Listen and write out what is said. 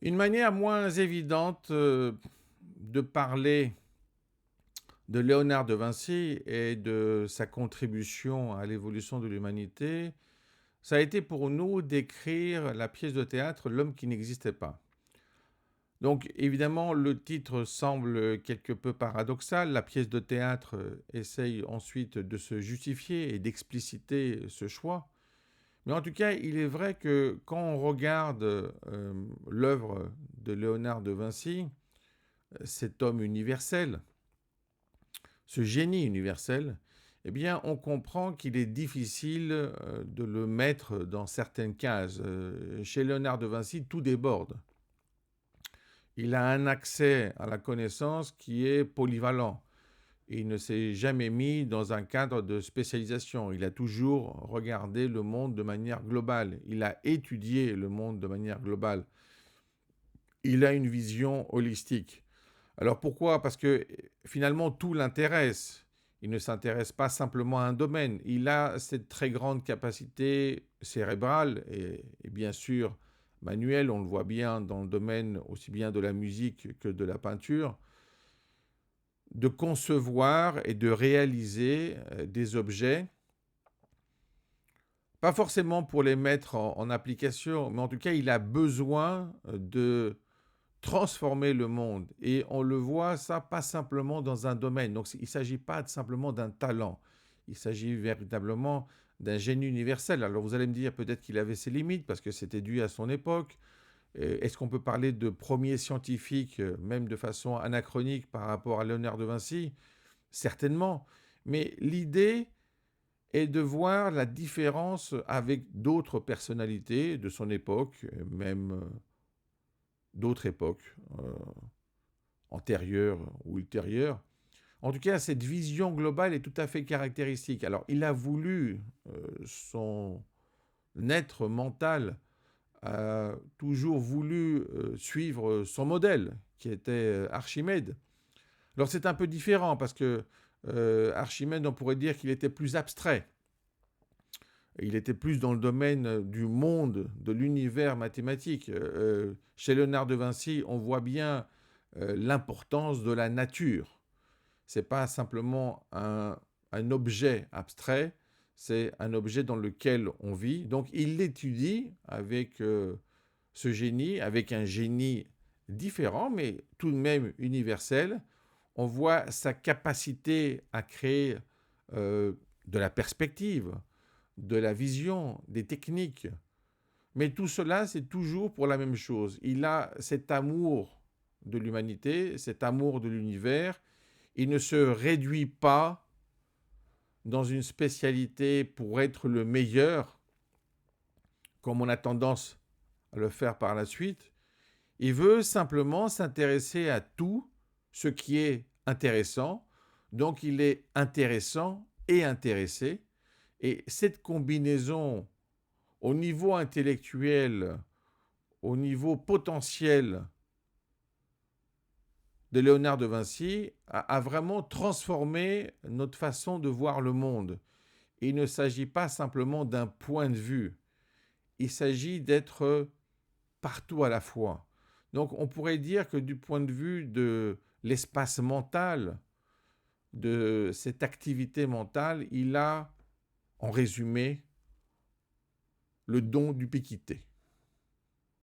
Une manière moins évidente de parler de Léonard de Vinci et de sa contribution à l'évolution de l'humanité, ça a été pour nous d'écrire la pièce de théâtre L'homme qui n'existait pas. Donc évidemment, le titre semble quelque peu paradoxal. La pièce de théâtre essaye ensuite de se justifier et d'expliciter ce choix. Mais en tout cas, il est vrai que quand on regarde l'œuvre de Léonard de Vinci, cet homme universel, ce génie universel, eh bien, on comprend qu'il est difficile de le mettre dans certaines cases. Chez Léonard de Vinci, tout déborde. Il a un accès à la connaissance qui est polyvalent. Il ne s'est jamais mis dans un cadre de spécialisation. Il a toujours regardé le monde de manière globale. Il a étudié le monde de manière globale. Il a une vision holistique. Alors pourquoi? Parce que finalement tout l'intéresse. Il ne s'intéresse pas simplement à un domaine. Il a cette très grande capacité cérébrale et bien sûr manuelle, on le voit bien dans le domaine aussi bien de la musique que de la peinture, de concevoir et de réaliser des objets, pas forcément pour les mettre en application, mais en tout cas il a besoin de transformer le monde. Et on le voit, ça, pas simplement dans un domaine. Donc, il ne s'agit pas simplement d'un talent. Il s'agit véritablement d'un génie universel. Alors, vous allez me dire peut-être qu'il avait ses limites parce que c'était dû à son époque. Est-ce qu'on peut parler de premier scientifique, même de façon anachronique par rapport à Léonard de Vinci? Certainement. Mais l'idée est de voir la différence avec d'autres personnalités de son époque, même d'autres époques antérieures ou ultérieures. En tout cas, cette vision globale est tout à fait caractéristique. Alors, il a voulu, son être mental a toujours voulu suivre son modèle, qui était Archimède. Alors, c'est un peu différent parce que Archimède, on pourrait dire qu'il était plus abstrait. Il était plus dans le domaine du monde, de l'univers mathématique. Chez Léonard de Vinci, on voit bien l'importance de la nature. Ce n'est pas simplement un objet abstrait, c'est un objet dans lequel on vit. Donc il l'étudie avec ce génie, avec un génie différent, mais tout de même universel. On voit sa capacité à créer de la perspective, de la vision, des techniques. Mais tout cela, c'est toujours pour la même chose. Il a cet amour de l'humanité, cet amour de l'univers. Il ne se réduit pas dans une spécialité pour être le meilleur, comme on a tendance à le faire par la suite. Il veut simplement s'intéresser à tout ce qui est intéressant. Donc il est intéressant et intéressé. Et cette combinaison au niveau intellectuel, au niveau potentiel de Léonard de Vinci a vraiment transformé notre façon de voir le monde. Il ne s'agit pas simplement d'un point de vue, il s'agit d'être partout à la fois. Donc on pourrait dire que du point de vue de l'espace mental, de cette activité mentale, il a, en résumé, le don d'ubiquité.